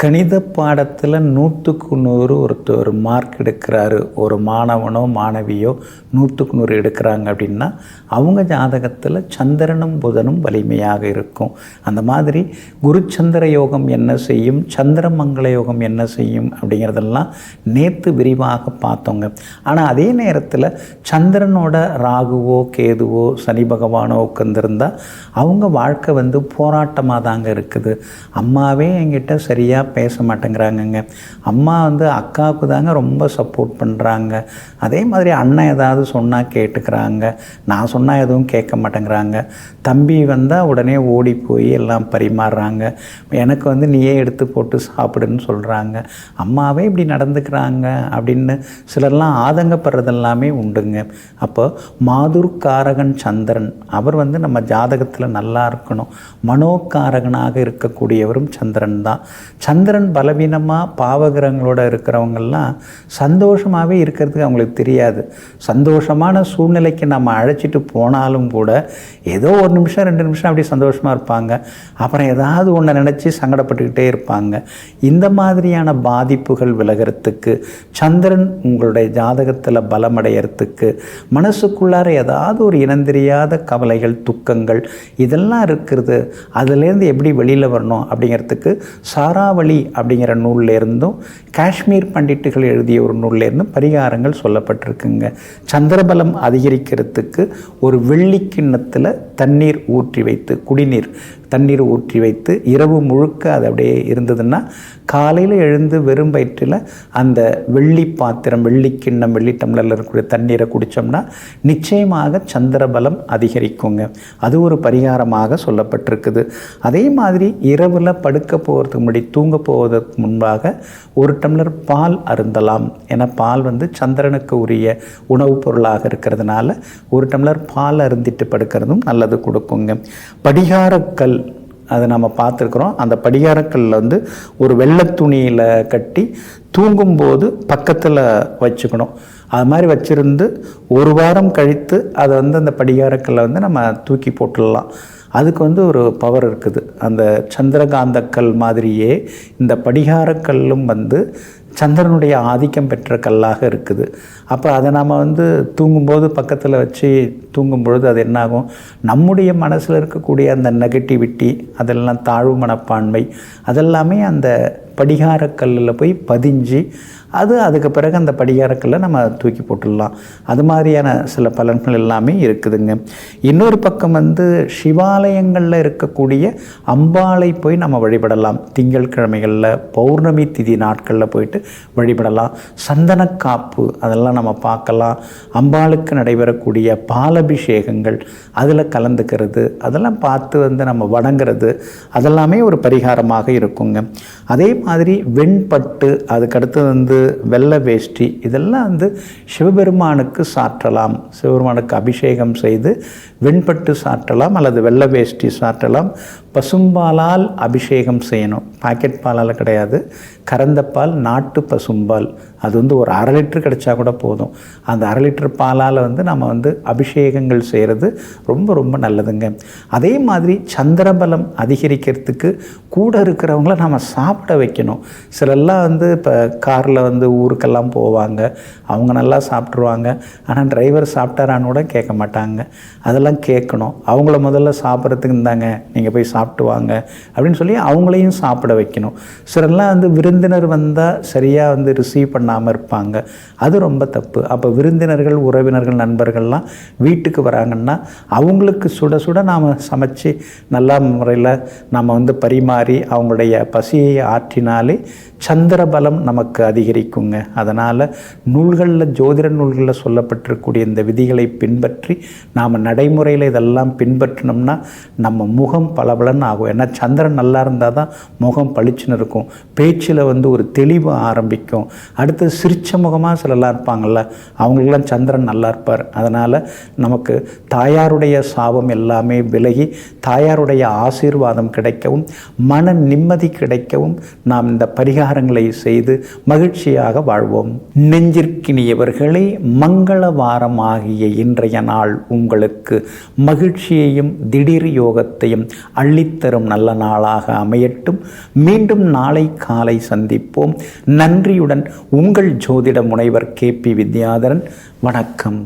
கணித பாடத்தில் 100க்கு 100 ஒருத்தர் மார்க் எடுக்கிறாரு, ஒரு மாணவனோ மாணவியோ 100க்கு 100 எடுக்கிறாங்க அப்படின்னா அவங்க ஜாதகத்தில் சந்திரனும் புதனும் வலிமையாக இருக்கும். அந்த மாதிரி குருச்சந்திர யோகம் என்ன செய்யும், சந்திரமங்கல யோகம் என்ன செய்யும் அப்படிங்கிறதெல்லாம் நேற்று விரிவாக பார்த்தோங்க. ஆனால் அதே நேரத்தில் சந்திரனோட ராகுவோ கேதுவோ சனி பகவானோ உட்காந்துருந்தால் அவங்க வாழ்க்கை போராட்டமாக தாங்க இருக்குது. அம்மாவே என்கிட்ட சரியாக பேச மாட்டேங்கிறாங்கங்க. அம்மா அக்காவுக்கு தாங்க ரொம்ப சப்போர்ட் பண்ணுறாங்க. அதே மாதிரி அண்ணன் ஏதாவது சொன்னால் கேட்டுக்கிறாங்க, நான் சொன்னால் எதுவும் கேட்க மாட்டேங்கிறாங்க. தம்பி வந்தால் உடனே ஓடி போய் எல்லாம் பரிமாறுறாங்க. எனக்கு நீயே எடுத்து போட்டு சாப்பிடுன்னு சொல்கிறாங்க. அம்மாவே இப்படி நடந்துக்கிறாங்க அப்படின்னு சிலர்லாம் ஆதங்கப்படுறதெல்லாமே உண்டுங்க. அப்போ மாதுர்காரகன் சந்திரன் அவர் நம்ம ஜாதகத்தில் நல்லா இருக்கணும். மனோகாரகனாக இருக்கக்கூடியவரும் சந்திரன் தான். சந்திரன் பலவீனமாக பாவகிரகங்களோடு இருக்கிறவங்கெல்லாம் சந்தோஷமாகவே இருக்கிறதுக்கு அவங்களுக்கு தெரியாது. சந்தோஷமான சூழ்நிலைக்கு நம்ம அழைச்சிட்டு போனாலும் கூட ஏதோ 1 நிமிஷம் 2 நிமிஷம் அப்படி சந்தோஷமாக இருப்பாங்க. அப்புறம் ஏதாவது ஒன்று நினச்சி சங்கடப்பட்டுக்கிட்டே இருப்பாங்க. இந்த மாதிரியான பாதிப்புகள் விலகிறதுக்கு, சந்திரன் உங்களுடைய ஜாதகத்தில் பலமடைகிறதுக்கு, மனசுக்குள்ளார ஏதாவது ஒரு இனந்தெரியாத கவலைகள் துக்கங்கள் இதெல்லாம் இருக்கிறது, அதுலேருந்து எப்படி வெளியில் வரணும் அப்படிங்கிறதுக்கு சாராவளி அப்படிங்கிற நூல்லேருந்தும் காஷ்மீர் பண்டிட்டுகள் எழுதிய ஒரு நூல்லேருந்தும் பரிகாரங்கள் சொல்லப்பட்டிருக்குங்க. சந்திரபலம் அதிகரிக்கிறதுக்கு ஒரு வெள்ளி கிண்ணத்தில் தண்ணீர் ஊற்றி வைத்து, குடிநீர் தண்ணீர் ஊற்றி வைத்து இரவு முழுக்க அது அப்படியே இருந்ததுன்னா காலையில் எழுந்து வெறும் வயிற்றில் அந்த வெள்ளி பாத்திரம், வெள்ளி கிண்ணம், வெள்ளி டம்ளரில் இருக்கக்கூடிய தண்ணீரை குடித்தோம்னா நிச்சயமாக சந்திரபலம் அதிகரிக்குங்க. அது ஒரு பரிகாரமாக சொல்லப்பட்டிருக்குது. அதே மாதிரி இரவில் படுக்க போகிறதுக்கு முன்னாடி, தூங்க போவதற்கு முன்பாக 1 டம்ளர் பால் அருந்தலாம். ஏன்னா பால் சந்திரனுக்கு உரிய உணவுப் பொருளாக இருக்கிறதுனால 1 டம்ளர் பால் அருந்திட்டு படுக்கிறதும் நல்லது கொடுக்குங்க. படிகாரக்கல் அதை நம்ம பார்த்துருக்குறோம். அந்த படிகாரக்கல்லில் ஒரு வெள்ளை துணியில் கட்டி தூங்கும்போது பக்கத்தில் வச்சுக்கணும். அது மாதிரி வச்சுருந்து 1 வாரம் கழித்து அதை அந்த படிகாரக்கல்லை நம்ம தூக்கி போட்டுடலாம். அதுக்கு ஒரு பவர் இருக்குது. அந்த சந்திரகாந்தக்கல் மாதிரியே இந்த படிகாரக்கல்லும் சந்திரனுடைய ஆதிக்கம் பெற்ற கல்லாக இருக்குது. அப்போ அதை நாம் தூங்கும்போது பக்கத்தில் வச்சு தூங்கும் பொழுது அது என்னாகும், நம்முடைய மனசில் இருக்கக்கூடிய அந்த நெகட்டிவிட்டி, அதெல்லாம் தாழ்வு மனப்பான்மை அதெல்லாமே அந்த படிகாரக்கல்லில் போய் பதிஞ்சு அதுக்கு பிறகு அந்த படிகாரக்கல்லை நம்ம தூக்கி போட்டுடலாம். அது மாதிரியான சில பலன்கள் எல்லாமே இருக்குதுங்க. இன்னொரு பக்கம் சிவாலயங்களில் இருக்கக்கூடிய அம்பாளை போய் நம்ம வழிபடலாம். திங்கட்கிழமைகளில் பௌர்ணமி திதி நாட்களில் போயிட்டு வழிபடலாம். சந்தனக்காப்பு அதெல்லாம் நம்ம பார்க்கலாம். அம்பாளுக்கு நடைபெறக்கூடிய பாலபிஷேகங்கள் அதில் கலந்துக்கிறது அதெல்லாம் பார்த்து நம்ம வணங்குறது அதெல்லாமே ஒரு பரிகாரமாக இருக்குங்க. அதே மாதிரி வெண்பட்டு, அதுக்கடுத்து வெள்ளை வேஷ்டி இதெல்லாம் சிவபெருமானுக்கு சாற்றலாம். சிவபெருமானுக்கு அபிஷேகம் செய்து வெண்பட்டு சாற்றலாம் அல்லது வெள்ளை வேஷ்டி சாற்றலாம். பசும்பாலால் அபிஷேகம் செய்யணும். பாக்கெட் பாலால் கிடையாது, கறந்த பால், நாட்டு பசும்பால். அது ஒரு 1/2 லிட்டர் கிடைச்சா கூட போதும். அந்த 1/2 லிட்டர் பாலால் நம்ம அபிஷேகங்கள் செய்கிறது ரொம்ப ரொம்ப நல்லதுங்க. அதே மாதிரி சந்திரபலம் அதிகரிக்கிறதுக்கு கூட இருக்கிறவங்கள நம்ம சாப்பிட வைக்கணும். சிலர்லாம் இப்போ காரில் ஊருக்கெல்லாம் போவாங்க, அவங்க நல்லா சாப்பிட்ருவாங்க. ஆனால் டிரைவர் சாப்பிட்டாரான்னு கூட கேட்க மாட்டாங்க. அதெல்லாம் கேட்கணும். அவங்கள முதல்ல சாப்பிட்றதுக்கு இருந்தாங்க, நீங்கள் போய் சாப்பிட்டு வாங்க அப்படின்னு சொல்லி அவங்களையும் சாப்பிட வைக்கணும். சிலர்லாம் விருந்தினர் வந்தால் சரியாக ரிசீவ் பண்ணாமல் இருப்பாங்க. அது ரொம்ப தப்பு. அப்போ விருந்தினர்கள், உறவினர்கள், நண்பர்கள்லாம் வீட்டுக்கு வராங்கன்னா அவங்களுக்கு சுட சுட நாம் சமைச்சு நல்ல முறையில் நாம் பரிமாறி அவங்களுடைய பசியை ஆற்றினாலே சந்திரபலம் நமக்கு அதிகரிக்குங்க. அதனால் நூல்களில், ஜோதிட நூல்களில் சொல்லப்பட்டிருக்கக்கூடிய இந்த விதிகளை பின்பற்றி நாம் நடைமுறையில் இதெல்லாம் பின்பற்றினோம்னா நம்ம முகம் பளபளன்னு ஆகும். ஏன்னா சந்திரன் நல்லா இருந்தால் தான் முகம் பளிச்சுன்னு இருக்கும். பேச்சில் ஒரு தெளிவு ஆரம்பிக்கும். அடுத்தது அடுத்து சிரிச்ச முகமாக சிலலாம் இருப்பாங்கள்ல, அவங்களுக்கெல்லாம் சந்திரன் நல்லா இருப்பார். அதனால் நமக்கு தாயாருடைய சாபம் எல்லாமே விலகி தாயாருடைய ஆசீர்வாதம் கிடைக்கவும் மன நிம்மதி கிடைக்கவும் நாம் இந்த பரிகாரங்களை செய்து மகிழ்ச்சியாக வாழ்வோம். நெஞ்சிற்கினியவர்களே, மங்கள வாரமாகிய இன்றைய நாள் உங்களுக்கு மகிழ்ச்சியையும் திடீர் யோகத்தையும் அள்ளித்தரும் நல்ல நாளாக அமையட்டும். மீண்டும் நாளை காலை சந்திப்போம். நன்றியுடன் உங்கள் ஜோதிட முனைவர் KP வித்யாதரன். வணக்கம்.